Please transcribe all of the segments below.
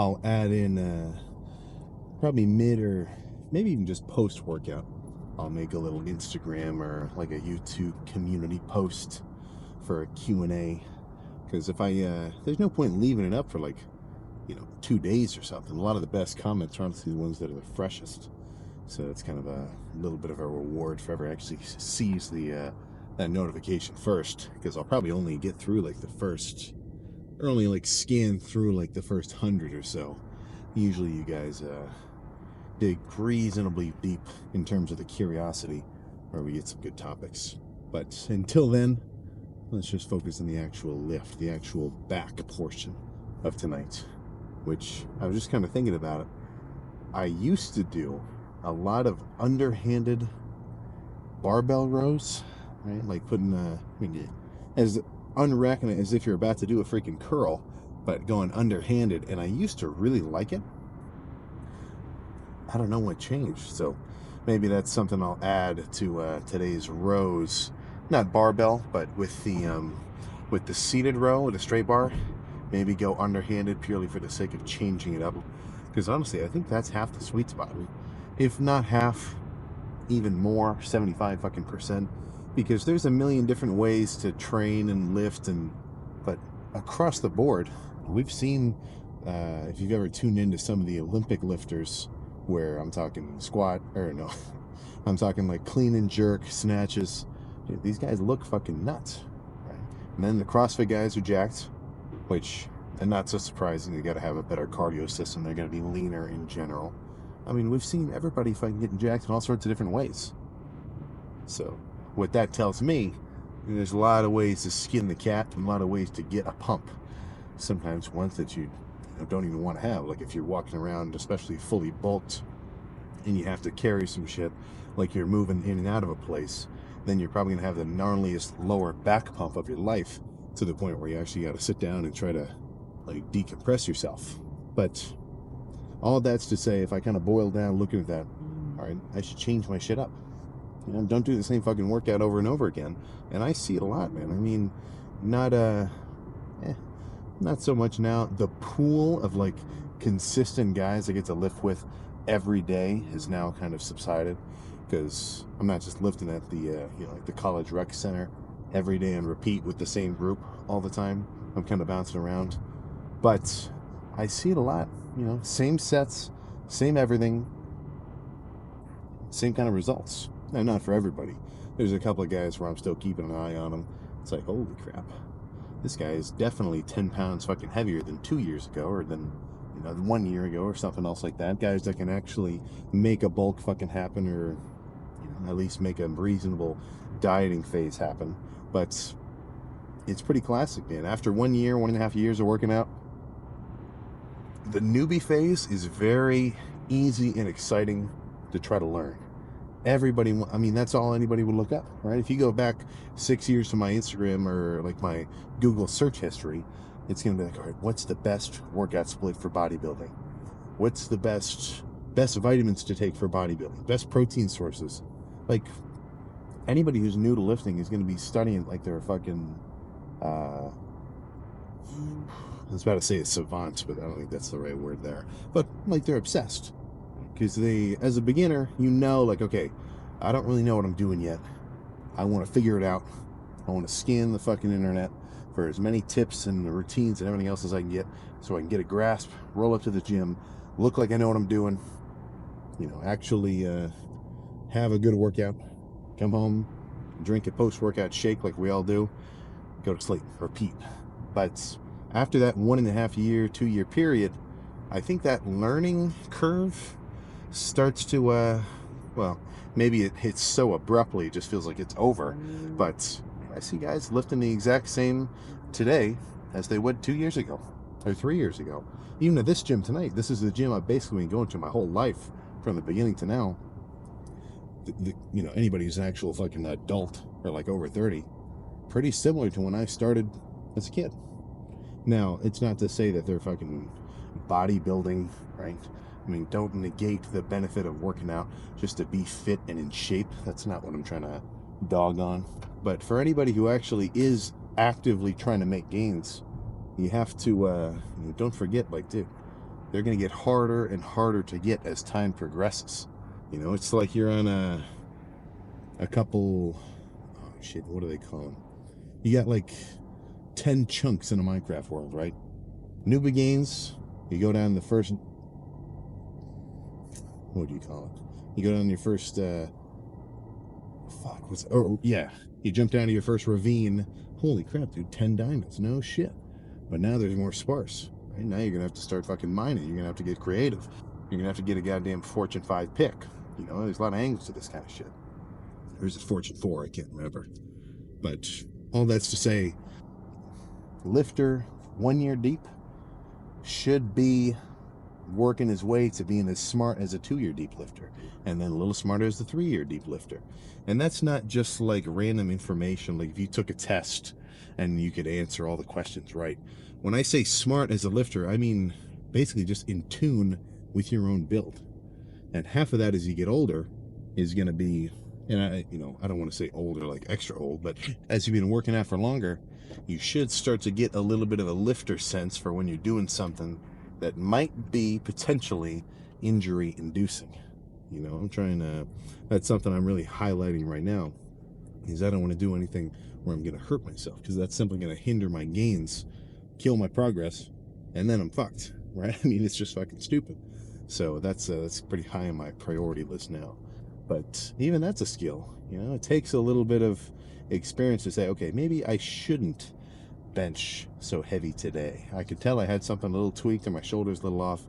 I'll add in probably mid or maybe even just post workout. I'll make a little Instagram or like a YouTube community post for a Q&A. Because if I, there's no point leaving it up for like, 2 days or something. A lot of the best comments are honestly the ones that are the freshest. So it's kind of a little bit of a reward for whoever actually sees the that notification first. Because I'll probably only get through like the first, or only like scan through like the first 100 or so. Usually you guys dig reasonably deep in terms of the curiosity, where we get some good topics. But until then, let's just focus on the actual lift, the actual back portion of tonight, which I was just kind of thinking about it. I used to do a lot of underhanded barbell rows, right? Like putting, as unreckon as if you're about to do a freaking curl, but going underhanded. And I used to really like it. I don't know what changed. So maybe that's something I'll add to today's rows. Not barbell, but with the seated row with a straight bar. Maybe go underhanded purely for the sake of changing it up. Because honestly, I think that's half the sweet spot. If not half, even more, 75 fucking percent. Because there's a million different ways to train and lift, but across the board, we've seen, if you've ever tuned into some of the Olympic lifters, where I'm talking squat, or no, I'm talking like clean and jerk, snatches. Dude, these guys look fucking nuts, right? And then the CrossFit guys are jacked, which, and not so surprising, you got to have a better cardio system. They're going to be leaner in general. I mean, we've seen everybody fucking getting jacked in all sorts of different ways. So what that tells me, there's a lot of ways to skin the cat and a lot of ways to get a pump. Sometimes ones that you don't even want to have. Like if you're walking around, especially fully bulked, and you have to carry some shit, like you're moving in and out of a place, then you're probably going to have the gnarliest lower back pump of your life, to the point where you actually got to sit down and try to like decompress yourself. But all that's to say, if I kind of boil down looking at that, all right, I should change my shit up. Don't do the same fucking workout over and over again. And I see it a lot, man. I mean, not so much now. The pool of like consistent guys I get to lift with every day has now kind of subsided, because I'm not just lifting at the like the college rec center every day and repeat with the same group all the time. I'm kind of bouncing around, but I see it a lot. Same sets, same everything, same kind of results. And not for everybody. There's a couple of guys where I'm still keeping an eye on them. It's like, holy crap, this guy is definitely 10 pounds fucking heavier than 2 years ago, or than 1 year ago, or something else like that. Guys that can actually make a bulk fucking happen, or at least make a reasonable dieting phase happen. But it's pretty classic, man. After 1 year, 1.5 years of working out, the newbie phase is very easy and exciting to try to learn. Everybody, I mean, that's all anybody would look up, right? If you go back 6 years to my Instagram or like my Google search history, it's going to be like, all right, what's the best workout split for bodybuilding? What's the best vitamins to take for bodybuilding? Best protein sources? Like, anybody who's new to lifting is going to be studying like they're a fucking, I was about to say a savant, but I don't think that's the right word there. But like they're obsessed. Because as a beginner, like, okay, I don't really know what I'm doing yet. I want to figure it out. I want to scan the fucking internet for as many tips and routines and everything else as I can get, so I can get a grasp, roll up to the gym, look like I know what I'm doing, actually have a good workout, come home, drink a post-workout shake like we all do, go to sleep, repeat. But after that 1.5 year, 2 year period, I think that learning curve starts to, well, maybe it hits so abruptly it just feels like it's over. But I see guys lifting the exact same today as they would 2 years ago or 3 years ago. Even at this gym tonight, this is the gym I've basically been going to my whole life from the beginning to now. Anybody who's an actual fucking adult or like over 30, pretty similar to when I started as a kid. Now, it's not to say that they're fucking bodybuilding, right? I mean, don't negate the benefit of working out just to be fit and in shape. That's not what I'm trying to dog on. But for anybody who actually is actively trying to make gains, you have to, don't forget, like, dude, they're going to get harder and harder to get as time progresses. You know, it's like you're on a couple, oh shit, what do they call them? You got like 10 chunks in a Minecraft world, right? Newbie gains, you go down the first, what do you call it? You go down your first, you jump down to your first ravine. Holy crap, dude, 10 diamonds, no shit. But now there's more sparse, right? Now you're gonna have to start fucking mining. You're gonna have to get creative. You're gonna have to get a goddamn Fortune 5 pick. You know, there's a lot of angles to this kind of shit. Or is it Fortune 4? I can't remember. But all that's to say, lifter 1 year deep should be working his way to being as smart as a 2-year deep lifter, and then a little smarter as the 3-year deep lifter. And that's not just like random information, like if you took a test and you could answer all the questions right. When I say smart as a lifter, I mean basically just in tune with your own build. And half of that as you get older is going to be, and I don't want to say older like extra old, but as you've been working out for longer, you should start to get a little bit of a lifter sense for when you're doing something that might be potentially injury inducing. You know, that's something I'm really highlighting right now, is I don't want to do anything where I'm going to hurt myself, because that's simply going to hinder my gains, kill my progress, and then I'm fucked, right? I mean, it's just fucking stupid. So that's pretty high on my priority list now. But even that's a skill. You know, it takes a little bit of experience to say, okay, maybe I shouldn't bench so heavy today. I could tell I had something a little tweaked and my shoulders a little off.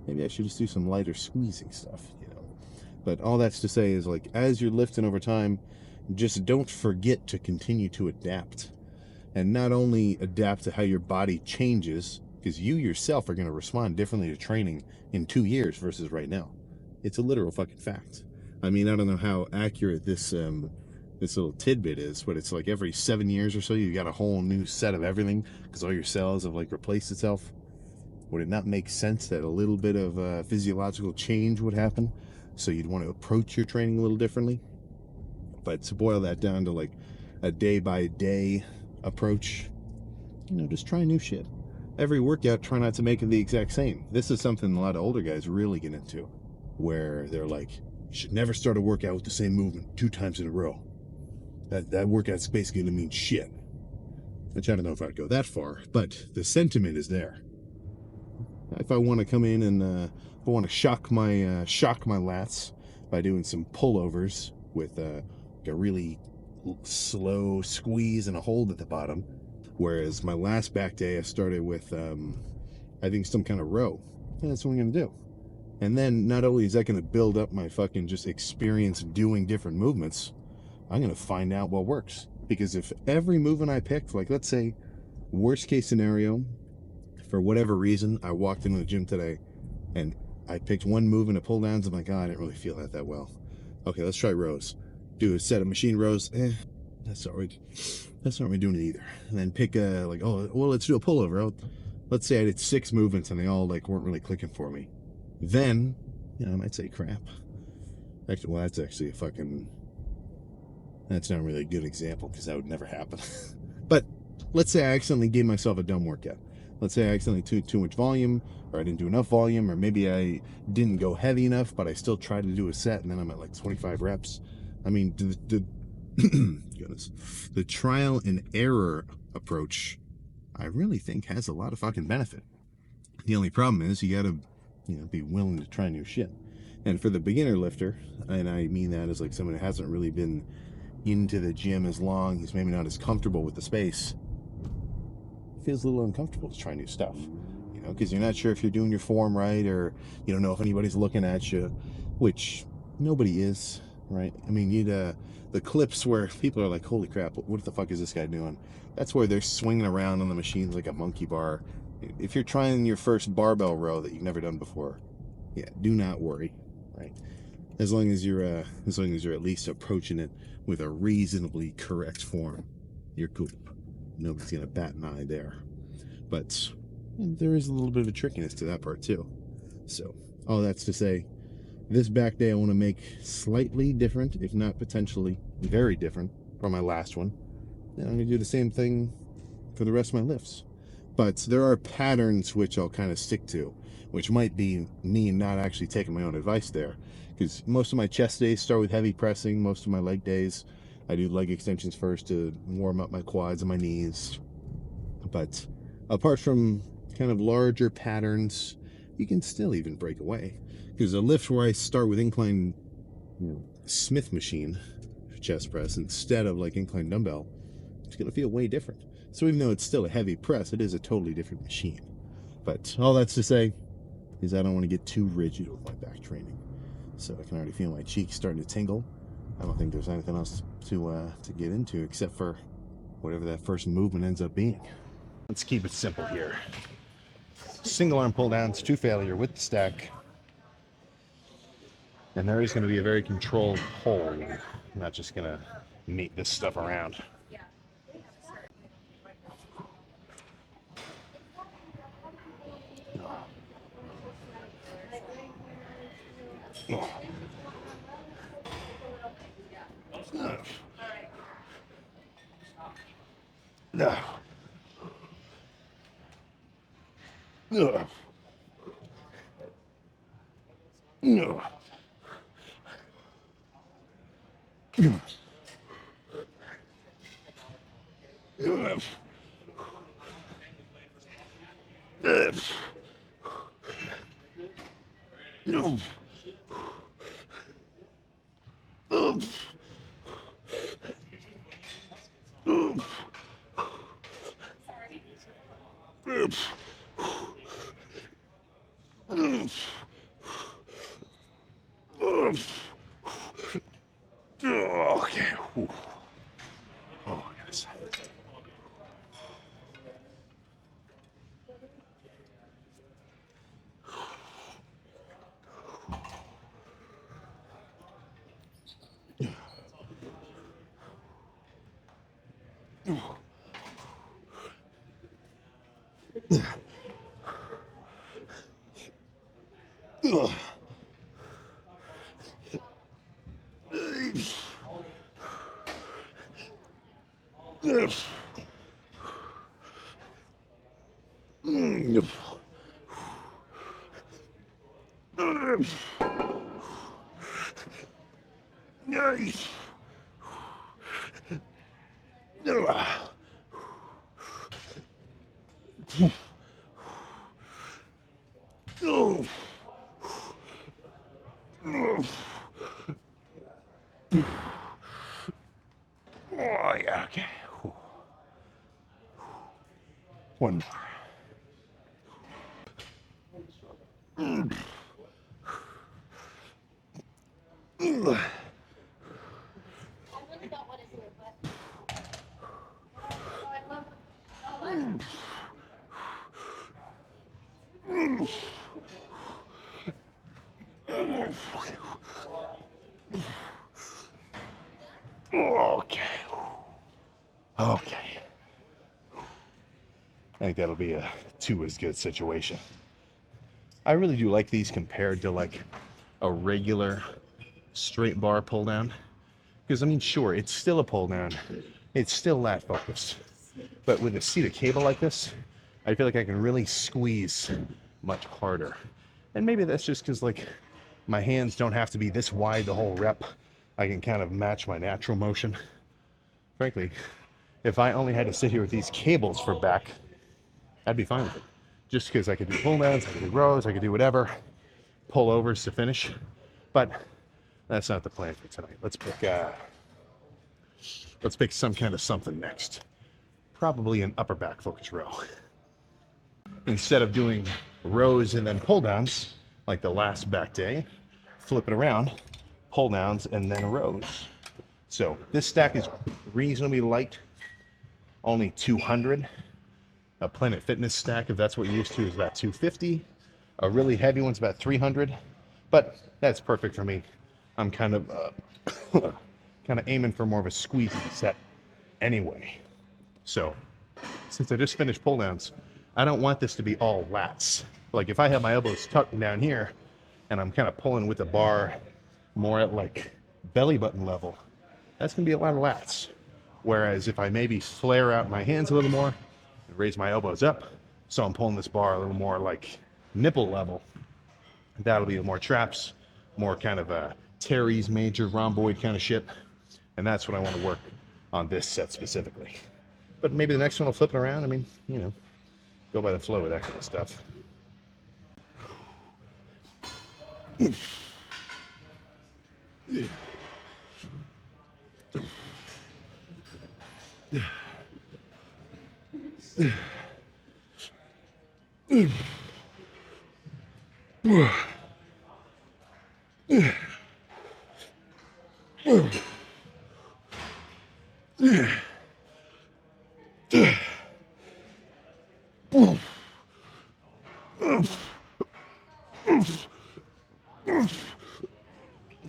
Maybe I should just do some lighter squeezing stuff, you know. But all that's to say is, like, as you're lifting over time, just don't forget to continue to adapt. And not only adapt to how your body changes, because you yourself are going to respond differently to training in 2 years versus right now. It's a literal fucking fact. I mean, I don't know how accurate this little tidbit is, but it's like every 7 years or so you got a whole new set of everything because all your cells have like replaced itself. Would it not make sense that a little bit of physiological change would happen, so you'd want to approach your training a little differently? But to boil that down to like a day by day approach, you know, just try new shit. Every workout, try not to make it the exact same. This is something a lot of older guys really get into, where they're like, you should never start a workout with the same movement 2 times in a row. That workout's basically going to mean shit. Which I don't know if I'd go that far, but the sentiment is there. If I want to come in and if I want to shock my lats by doing some pullovers with a really slow squeeze and a hold at the bottom, whereas my last back day I started with I think some kind of row. Yeah, that's what I'm going to do. And then not only is that going to build up my fucking just experience doing different movements, I'm going to find out what works. Because if every movement I picked, like let's say, worst case scenario, for whatever reason, I walked into the gym today and I picked one movement of pull downs, I'm like, oh, I didn't really feel that well. Okay, let's try rows. Do a set of machine rows. That's not really doing it either. And then pick let's do a pullover. Let's say I did 6 movements and they all like weren't really clicking for me. Then, I might say crap. Actually, that's actually that's not really a good example because that would never happen. But let's say I accidentally gave myself a dumb workout. Let's say I accidentally took too much volume, or I didn't do enough volume, or maybe I didn't go heavy enough, but I still tried to do a set and then I'm at like 25 reps. I mean, goodness, the trial and error approach, I really think has a lot of fucking benefit. The only problem is you gotta, be willing to try new shit. And for the beginner lifter, and I mean that as like someone who hasn't really been into the gym as long, he's maybe not as comfortable with the space, it feels a little uncomfortable to try new stuff, because you're not sure if you're doing your form right, or you don't know if anybody's looking at you, which nobody is, right? I mean, the clips where people are like, holy crap, what the fuck is this guy doing? That's where they're swinging around on the machines like a monkey bar. If you're trying your first barbell row that you've never done before, do not worry, right? As long as you're at least approaching it with a reasonably correct form, you're cool. Nobody's gonna bat an eye there. But there is a little bit of a trickiness to that part too. So all that's to say, this back day I want to make slightly different, if not potentially very different from my last one. And I'm gonna do the same thing for the rest of my lifts. But there are patterns which I'll kind of stick to, which might be me not actually taking my own advice there. Because most of my chest days start with heavy pressing. Most of my leg days, I do leg extensions first to warm up my quads and my knees. But apart from kind of larger patterns, you can still even break away. Because a lift where I start with incline, Smith machine chest press instead of like incline dumbbell, it's going to feel way different. So even though it's still a heavy press, it is a totally different machine. But all that's to say is I don't want to get too rigid with my back training. So I can already feel my cheeks starting to tingle. I don't think there's anything else to get into except for whatever that first movement ends up being. Let's keep it simple here. Single arm pull downs to failure with the stack. And there is going to be a very controlled pull. I'm not just going to meet this stuff around. No. No. No. Okay. Oh, goodness. Oh, yeah, okay. One more. Okay. Okay. I think that'll be a 2 as good situation. I really do like these compared to like a regular straight bar pull down. Because I mean, sure, it's still a pull down. It's still lat focused. But with a seated cable like this, I feel like I can really squeeze much harder. And maybe that's just because like my hands don't have to be this wide the whole rep. I can kind of match my natural motion. Frankly, if I only had to sit here with these cables for back, I'd be fine with it. Just because I could do pull downs, I could do rows, I could do whatever, pull overs to finish. But that's not the plan for tonight. Let's pick some kind of something next. Probably an upper back focus row. Instead of doing rows and then pull downs like the last back day, flip it around, pull downs and then rows. So this stack is reasonably light, only 200. A Planet Fitness stack, if that's what you're used to, is about 250. A really heavy one's about 300, but that's perfect for me. I'm kind of aiming for more of a squeeze set anyway. So since I just finished pull downs, I don't want this to be all lats. Like if I have my elbows tucked down here and I'm kind of pulling with the bar more at like belly button level, that's gonna be a lot of lats. Whereas if I maybe flare out my hands a little more and raise my elbows up, So I'm pulling this bar a little more like nipple level. That'll be more traps, more kind of a Terry's major rhomboid kind of shit. And that's what I want to work on this set specifically. But maybe the next one will flip it around. I mean, you know, go by the flow with that kind of stuff.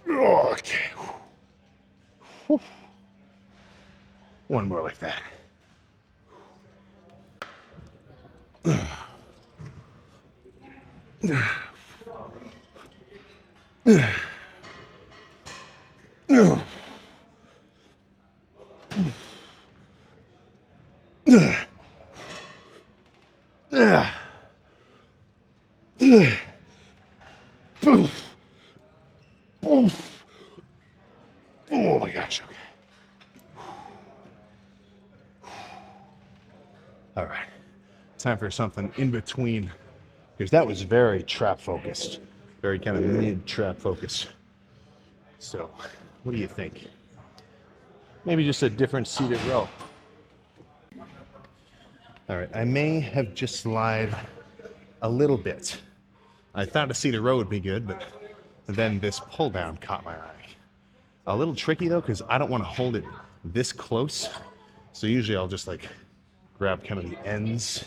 Okay. One more like that. Oh my gosh. Okay. All right. Time for something in between, because that was very trap focused, very kind of mid trap focused. So, what do you think? Maybe just a different seated row. All right, I may have just lied a little bit. I thought a seated row would be good, but then this pull down caught my eye. A little tricky though, because I don't want to hold it this close. So usually I'll just like grab kind of the ends.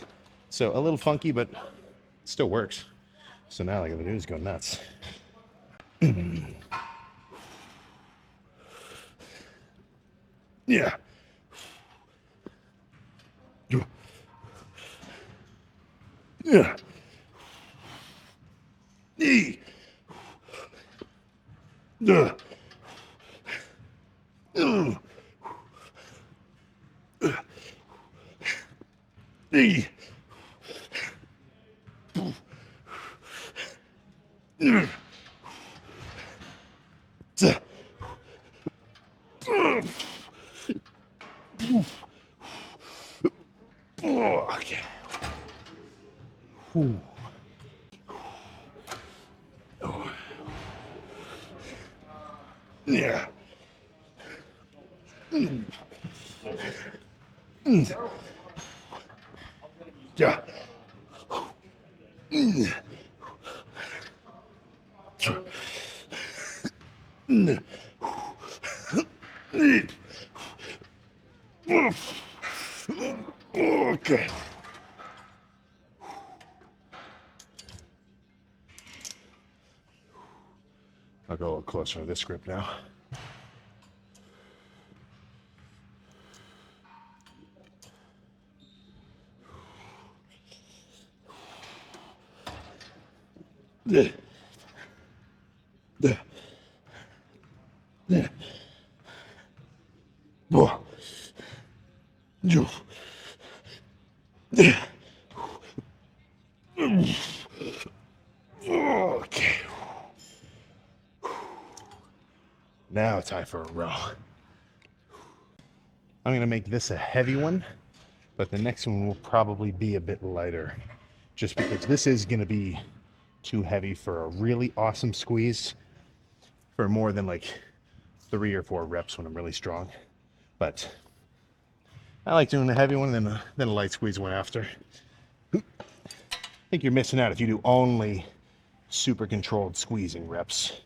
So a little funky, but it still works. So now all I gotta do is go nuts. Yeah. Yeah. E. E. Okay. Ooh. Oh. Yeah. Yeah. Okay. I'll go a little closer to this grip now. Yeah. Yeah. Yeah. Whoa. You. Yeah. Okay. Now time for a row. I'm gonna make this a heavy one, but the next one will probably be a bit lighter, just because this is gonna be too heavy for a really awesome squeeze for more than like 3 or 4 reps when I'm really strong. But I like doing the heavy one and then a light squeeze one after. I think you're missing out if you do only super controlled squeezing reps.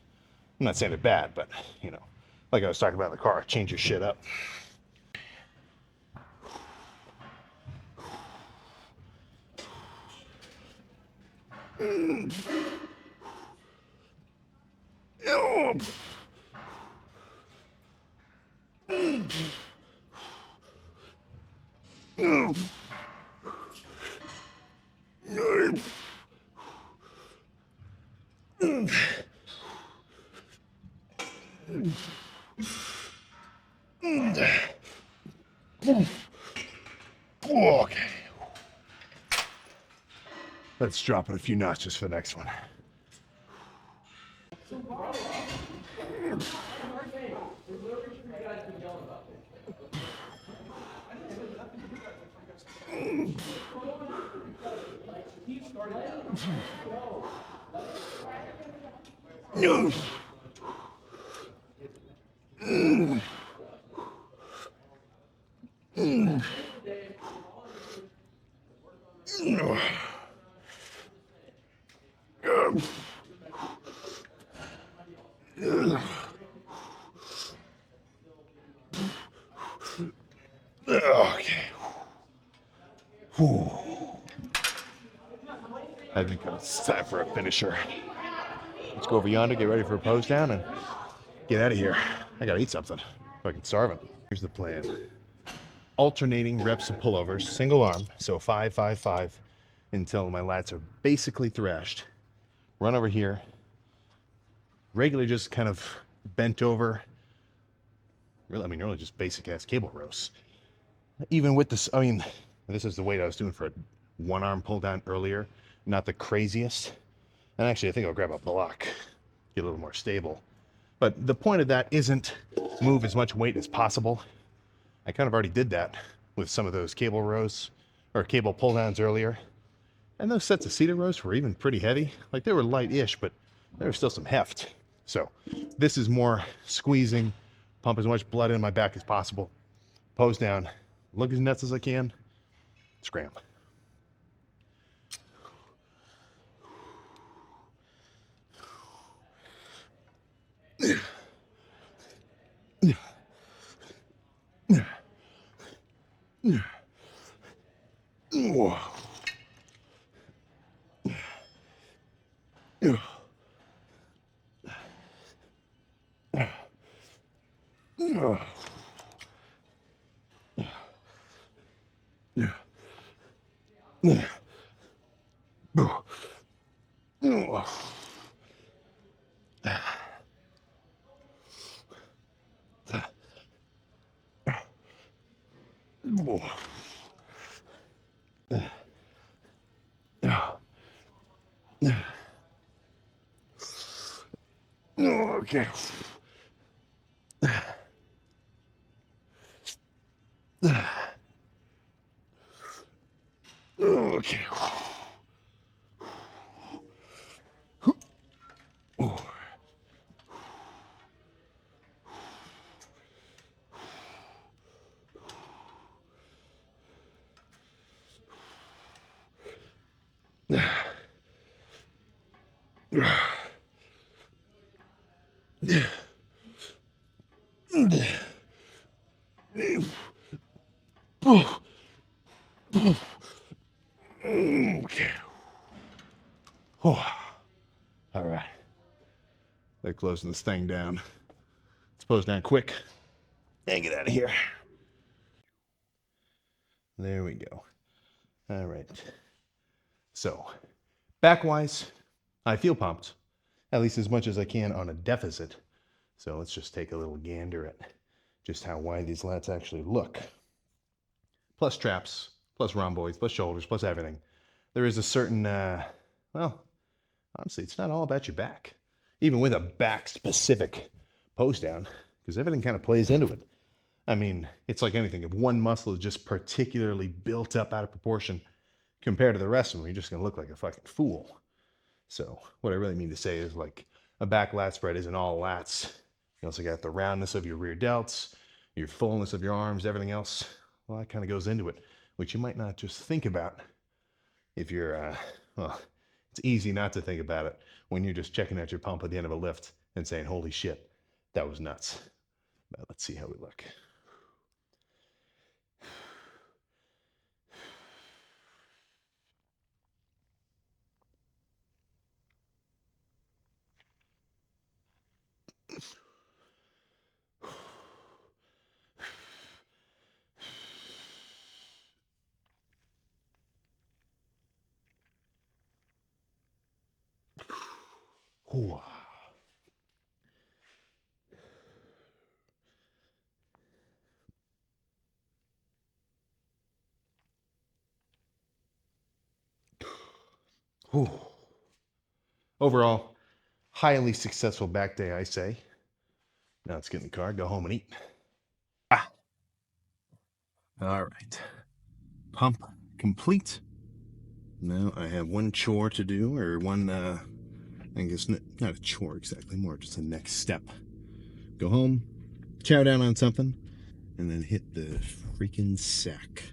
I'm not saying they're bad, but you know, like I was talking about in the car, change your shit up. Okay. Let's drop it a few notches for the next one. Okay. Whew. I think it's time for a finisher. Let's go over yonder, get ready for a pose down, and get out of here. I gotta eat something. Fucking starving. Here's the plan. Alternating reps of pullovers, single arm, so 5, 5, 5, until my lats are basically thrashed. Run over here, regularly just kind of bent over. Really just basic ass cable rows. Even with this, this is the weight I was doing for a one arm pull down earlier, not the craziest. And actually, I think I'll grab a block, get a little more stable. But the point of that isn't move as much weight as possible. I kind of already did that with some of those cable rows or cable pull downs earlier. And those sets of cedar rows were even pretty heavy. Like they were light-ish, but there was still some heft. So this is more squeezing, pump as much blood in my back as possible, pose down, look as nuts as I can, scram. Okay. Okay. Okay. Oh, all right. They're closing this thing down. Let's pose down quick and get out of here. There we go. All right. So, backwise, I feel pumped, at least as much as I can on a deficit. So let's just take a little gander at just how wide these lats actually look. Plus traps, plus rhomboids, plus shoulders, plus everything. There is a certain, well, honestly, it's not all about your back. Even with a back-specific pose down, because everything kind of plays into it. I mean, it's like anything. If one muscle is just particularly built up out of proportion compared to the rest of them, you're just going to look like a fucking fool. So what I really mean to say is like a back lat spread isn't all lats. You also got the roundness of your rear delts, your fullness of your arms, everything else. Well, that kind of goes into it, which you might not just think about if you're, well, it's easy not to think about it when you're just checking out your pump at the end of a lift and saying, holy shit, that was nuts. But let's see how we look. Ooh. Whew. Overall, highly successful back day, I say. Now let's get in the car, go home and eat. All right. Pump complete. Now I have one chore to do, or one, I guess not a chore exactly, more just a next step. Go home, chow down on something, and then hit the freaking sack.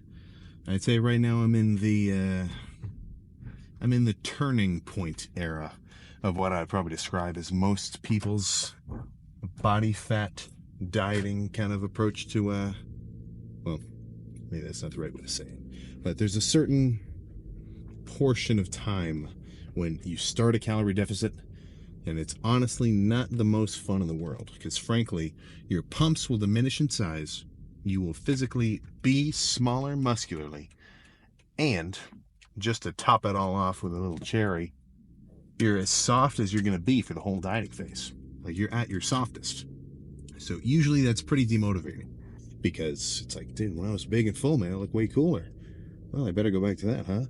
I'd say right now I'm in the turning point era of what I'd probably describe as most people's body fat dieting kind of approach to, well, maybe that's not the right way to say it, but there's a certain portion of time when you start a calorie deficit, and it's honestly not the most fun in the world, because frankly, your pumps will diminish in size, you will physically be smaller muscularly, and just to top it all off with a little cherry, you're as soft as you're going to be for the whole dieting phase. Like, you're at your softest. So usually that's pretty demotivating, because it's like, dude, when I was big and full, man, I look way cooler. Well, I better go back to that, huh?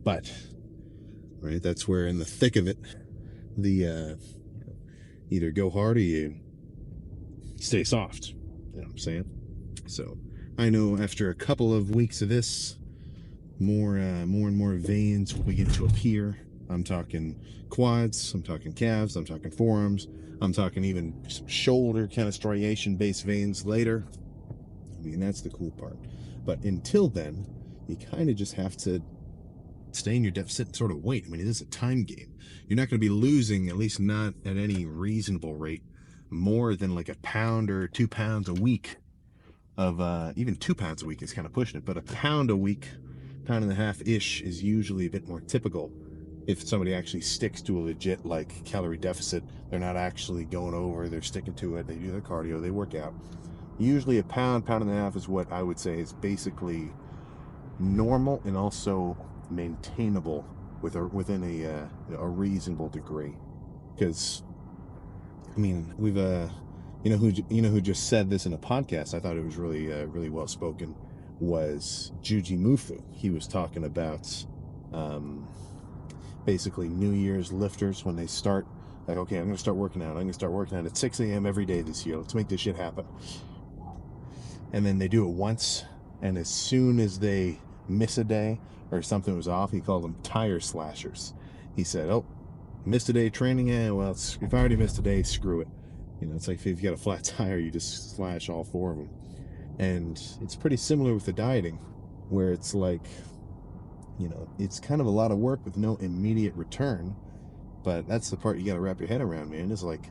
But, right, that's where in the thick of it, the either go hard or you stay soft. You know what I'm saying? So I know after a couple of weeks of this, more and more veins will begin to appear. I'm talking quads, I'm talking calves, I'm talking forearms, I'm talking even some shoulder kind of striation based veins later. I mean, that's the cool part. But until then, you kind of just have to stay in your deficit and sort of wait. I mean, it is a time game. You're not going to be losing, at least not at any reasonable rate, more than like a pound or 2 pounds a week of, even 2 pounds a week is kind of pushing it, but a pound a week, pound and a half ish is usually a bit more typical. If somebody actually sticks to a legit like calorie deficit, they're not actually going over, they're sticking to it, they do their cardio, they work out. Usually a pound, pound and a half is what I would say is basically normal and also maintainable within a reasonable degree. Because I mean, we've who just said this in a podcast. I thought it was really well spoken. Was Juji Mufu? He was talking about basically New Year's lifters when they start. Like, okay, I'm going to start working out. I'm going to start working out at 6 a.m. every day this year. Let's make this shit happen. And then they do it once, and as soon as they miss a day or something was off, he called them tire slashers. He said, "Oh, missed a day training? Yeah, well, if I already missed a day, screw it." You know, it's like if you've got a flat tire, you just slash all 4 of them. And it's pretty similar with the dieting, where it's like, you know, it's kind of a lot of work with no immediate return. But that's the part you got to wrap your head around, man. It's like,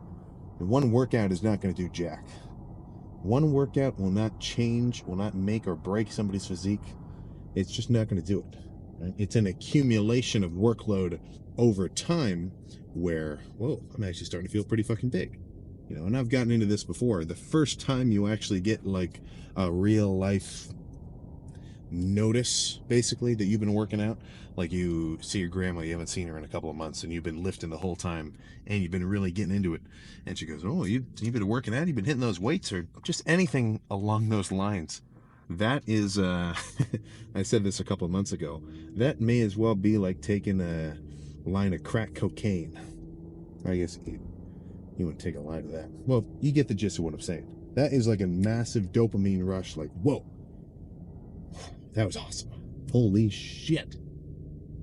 one workout is not going to do jack. One workout will not change, will not make or break somebody's physique. It's just not going to do it. Right? It's an accumulation of workload over time where, whoa, I'm actually starting to feel pretty fucking big. You know, and I've gotten into this before. The first time you actually get like a real life notice, basically, that you've been working out, like you see your grandma, you haven't seen her in a couple of months, and you've been lifting the whole time, and you've been really getting into it, and she goes, "Oh, you've been working out, you've been hitting those weights," or just anything along those lines. That is, I said this a couple of months ago, that may as well be like taking a line of crack cocaine. I guess you wouldn't take a line of that. Well, you get the gist of what I'm saying. That is like a massive dopamine rush, like, whoa, that was awesome. Holy shit.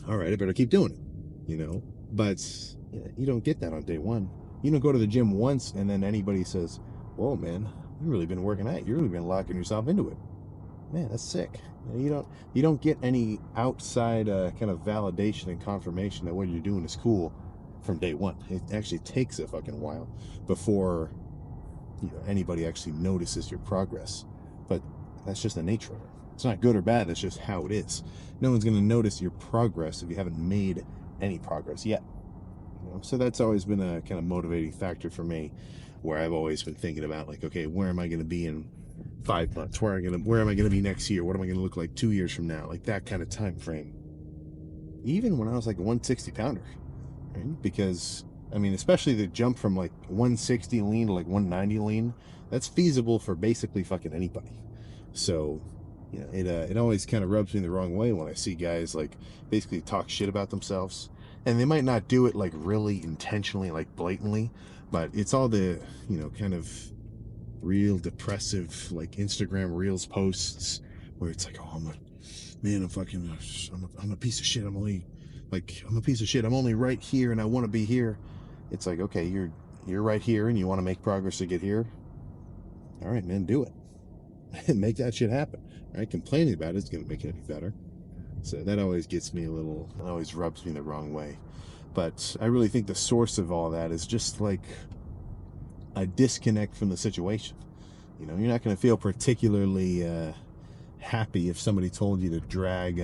All right, I better keep doing it, you know? But you don't get that on day one. You don't go to the gym once and then anybody says, "Whoa, man, you've really been working out. You've really been locking yourself into it. Man, that's sick." You don't get any outside kind of validation and confirmation that what you're doing is cool from day one. It actually takes a fucking while before anybody actually notices your progress. But that's just the nature of it. It's not good or bad, that's just how it is. No one's going to notice your progress if you haven't made any progress yet. So that's always been a kind of motivating factor for me, where I've always been thinking about, like, okay, where am I going to be in 5 months? Where am I going to be next year? What am I going to look like 2 years from now? Like that kind of time frame. Even when I was like a 160 pounder, right? Because I mean, especially the jump from like 160 lean to like 190 lean, that's feasible for basically fucking anybody. So You know, it always kind of rubs me the wrong way when I see guys like basically talk shit about themselves, and they might not do it like really intentionally, like blatantly, but it's all the, you know, kind of real depressive like Instagram Reels posts where it's like, oh, I'm fucking, I'm a piece of shit. I'm a piece of shit. I'm only right here, and I want to be here. It's like, okay, you're right here, and you want to make progress to get here. All right, man, do it. Make that shit happen. Right? Complaining about it is going to make it any better. So that always gets me that always rubs me the wrong way. But I really think the source of all that is just like a disconnect from the situation. You know, you're not going to feel particularly happy if somebody told you to drag.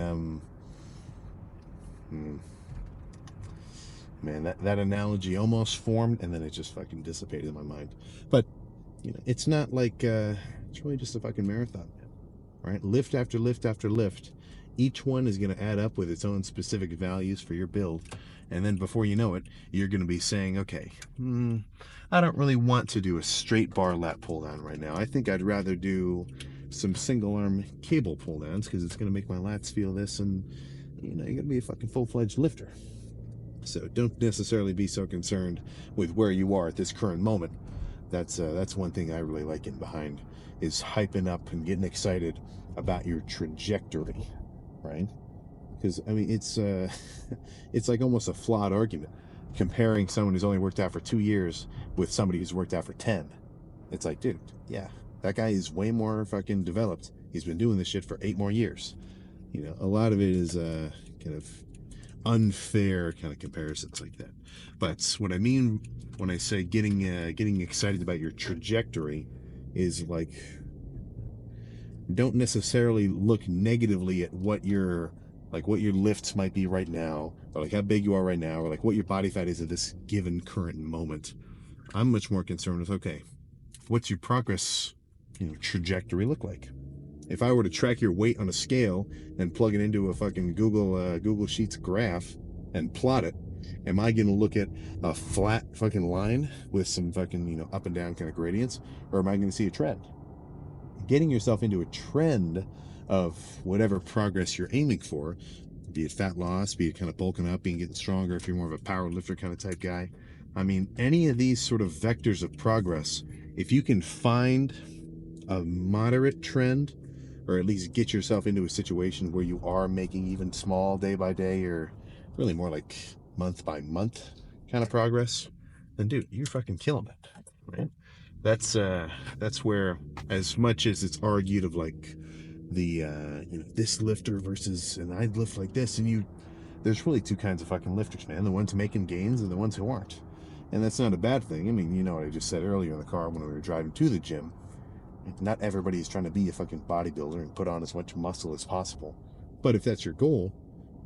Man, that analogy almost formed, and then it just fucking dissipated in my mind. But you know, it's not like it's really just a fucking marathon, right? Lift after lift after lift. Each one is going to add up with its own specific values for your build. And then before you know it, you're going to be saying, okay, I don't really want to do a straight bar lat pull down right now. I think I'd rather do some single arm cable pull downs because it's going to make my lats feel this, and you know, you're going to be a fucking full-fledged lifter. So don't necessarily be so concerned with where you are at this current moment. That's one thing I really like getting behind, is hyping up and getting excited about your trajectory, right? Because I mean, it's it's like almost a flawed argument comparing someone who's only worked out for 2 years with somebody who's worked out for 10. It's like, dude, yeah, that guy is way more fucking developed. He's been doing this shit for 8 more years. You know, a lot of it is kind of unfair kind of comparisons like that. But what I mean when I say getting excited about your trajectory is like, don't necessarily look negatively at what your lifts might be right now, or like how big you are right now, or like what your body fat is at this given current moment. I'm much more concerned with, okay, what's your progress, you know, trajectory look like? If I were to track your weight on a scale and plug it into a fucking Google Sheets graph and plot it, am I going to look at a flat fucking line with some fucking, you know, up and down kind of gradients, or am I going to see a trend? Getting yourself into a trend of whatever progress you're aiming for, be it fat loss, be it kind of bulking up, being getting stronger if you're more of a power lifter kind of type guy. I mean, any of these sort of vectors of progress, if you can find a moderate trend, or at least get yourself into a situation where you are making even small day by day, or really more like month by month kind of progress, then dude, you're fucking killing it, right? That's where, as much as it's argued of like the you know, this lifter versus, and I'd lift like this, and there's really two kinds of fucking lifters, man. The ones making gains and the ones who aren't. And that's not a bad thing. I mean, you know what I just said earlier in the car when we were driving to the gym. Not everybody is trying to be a fucking bodybuilder and put on as much muscle as possible. But if that's your goal,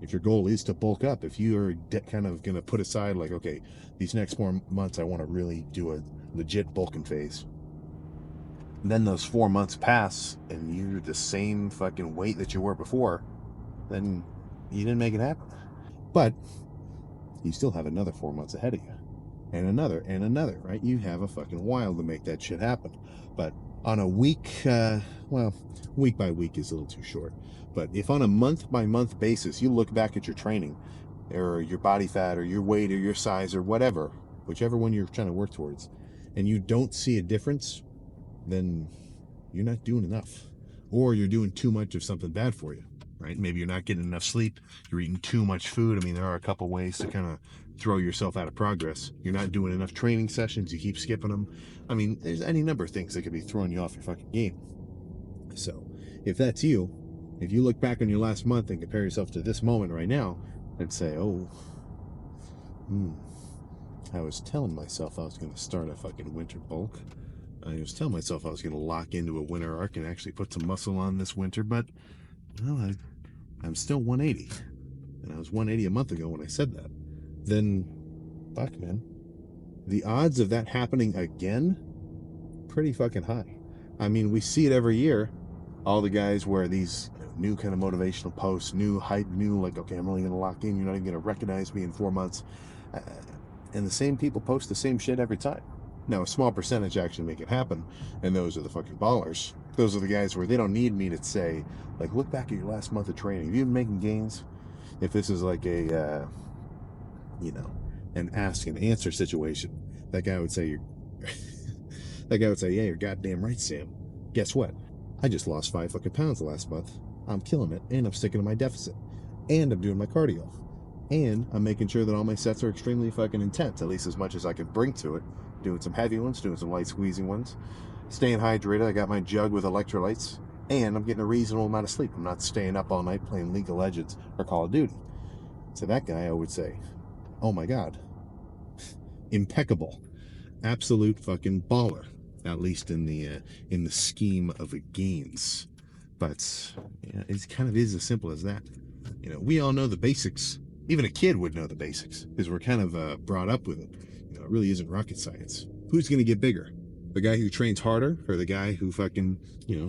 if your goal is to bulk up, if you are kind of going to put aside like, okay, these next 4 months I want to really do a legit bulking phase, and then those 4 months pass and you're the same fucking weight that you were before, then you didn't make it happen. But you still have another 4 months ahead of you, and another, right? You have a fucking while to make that shit happen. But on a week, week by week is a little too short. But if on a month by month basis, you look back at your training, or your body fat, or your weight, or your size, or whatever, whichever one you're trying to work towards, and you don't see a difference, then you're not doing enough, or you're doing too much of something bad for you, right? Maybe you're not getting enough sleep, you're eating too much food. I mean, there are a couple ways to kind of throw yourself out of progress. You're not doing enough training sessions, you keep skipping them. I mean, there's any number of things that could be throwing you off your fucking game. So if that's you, if you look back on your last month and compare yourself to this moment right now and say, oh, I was telling myself I was going to start a fucking winter bulk. I was telling myself I was going to lock into a winter arc and actually put some muscle on this winter, but well, I'm still 180. And I was 180 a month ago when I said that. Then, fuck, man. The odds of that happening again, pretty fucking high. I mean, we see it every year. All the guys wear these new kind of motivational posts, new hype, new like, okay, I'm only going to lock in. You're not even going to recognize me in 4 months. And the same people post the same shit every time. Now, a small percentage actually make it happen, and those are the fucking ballers. Those are the guys where they don't need me to say, like, look back at your last month of training. Have you been making gains? If this is like a, an ask and answer situation, that guy would say, yeah, you're goddamn right, Sam. Guess what? I just lost 5 fucking pounds the last month. I'm killing it, and I'm sticking to my deficit. And I'm doing my cardio. And I'm making sure that all my sets are extremely fucking intense, at least as much as I can bring to it. Doing some heavy ones, doing some light squeezing ones. Staying hydrated, I got my jug with electrolytes. And I'm getting a reasonable amount of sleep. I'm not staying up all night playing League of Legends or Call of Duty. To that guy, I would say, oh my God. Impeccable. Absolute fucking baller. At least in the scheme of the gains. But it kind of is as simple as that. We all know the basics. Even a kid would know the basics because we're kind of brought up with it. It really isn't rocket science. Who's going to get bigger? The guy who trains harder or the guy who fucking,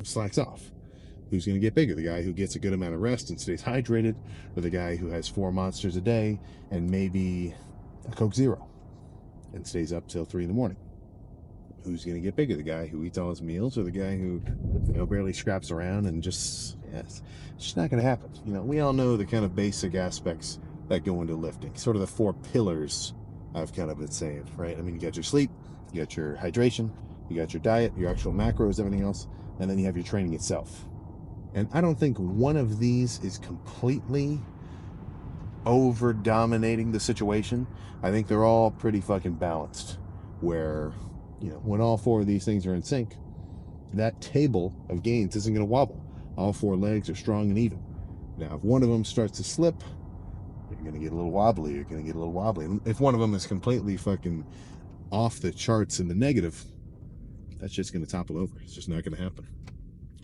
slacks off? Who's going to get bigger? The guy who gets a good amount of rest and stays hydrated, or the guy who has 4 monsters a day and maybe a Coke Zero and stays up till 3 in the morning? Who's going to get bigger? The guy who eats all his meals or the guy who, barely scraps around and just, it's just not going to happen. We all know the kind of basic aspects that go into lifting, sort of the 4 pillars I've kind of been saying, right? I mean, you got your sleep, you got your hydration, you got your diet, your actual macros, everything else, and then you have your training itself. And I don't think one of these is completely over dominating the situation. I think they're all pretty fucking balanced, where, when all 4 of these things are in sync, that table of gains isn't going to wobble. All 4 legs are strong and even. Now, if one of them starts to slip, you're going to get a little wobbly. And if one of them is completely fucking off the charts in the negative, that's just going to topple over. It's just not going to happen.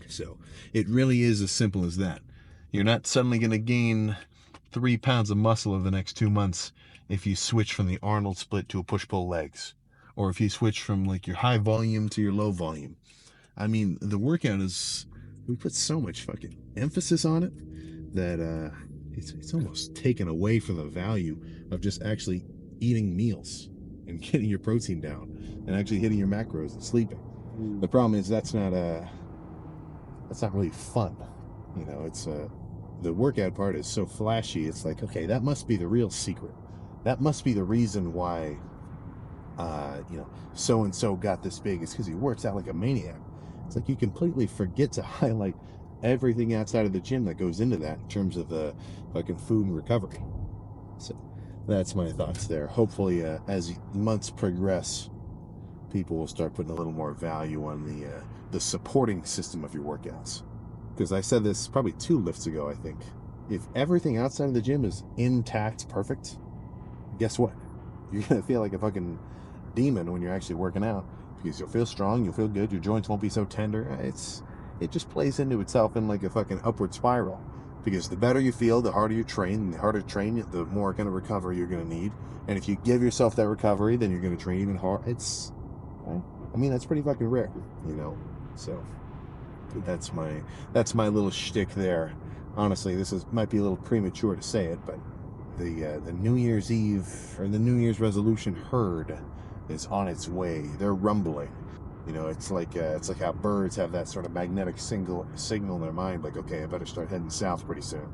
So it really is as simple as that. You're not suddenly going to gain 3 pounds of muscle over the next 2 months if you switch from the Arnold split to a push-pull legs, or if you switch from like your high volume to your low volume. I mean, the workout we put so much fucking emphasis on it that it's almost taken away from the value of just actually eating meals and getting your protein down and actually hitting your macros and sleeping. The problem is that's not really fun. It's the workout part is so flashy. It's like, okay, that must be the real secret. That must be the reason why so and so got this big. It's because he works out like a maniac. It's like you completely forget to highlight everything outside of the gym that goes into that in terms of the fucking food and recovery. So that's my thoughts there. Hopefully, as months progress, people will start putting a little more value on the supporting system of your workouts. Because I said this probably 2 lifts ago, I think. If everything outside of the gym is intact, perfect, guess what? You're going to feel like a fucking demon when you're actually working out. Because you'll feel strong, you'll feel good, your joints won't be so tender. It just plays into itself in like a fucking upward spiral. Because the better you feel, the harder you train, and the harder you train, the more kind of recovery you're going to need. And if you give yourself that recovery, then you're going to train even harder. That's pretty fucking rare, So that's my little shtick there. Honestly, might be a little premature to say it, but the New Year's Eve or the New Year's resolution herd is on its way. They're rumbling. It's like how birds have that sort of magnetic signal in their mind, like, okay, I better start heading south pretty soon.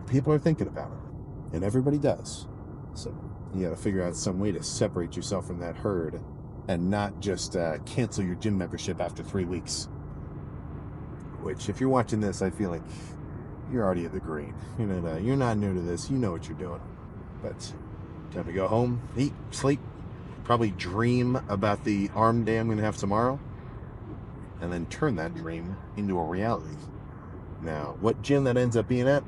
People are thinking about it, and everybody does. So you got to figure out some way to separate yourself from that herd, and not just cancel your gym membership after 3 weeks. Which, if you're watching this, I feel like you're already at the green. You're not new to this. You know what you're doing. But time to go home, eat, sleep, probably dream about the arm day I'm going to have tomorrow, and then turn that dream into a reality. Now, what gym that ends up being at,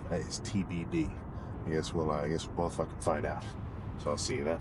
that is TBD. I guess we'll fucking find out. So I'll see you then.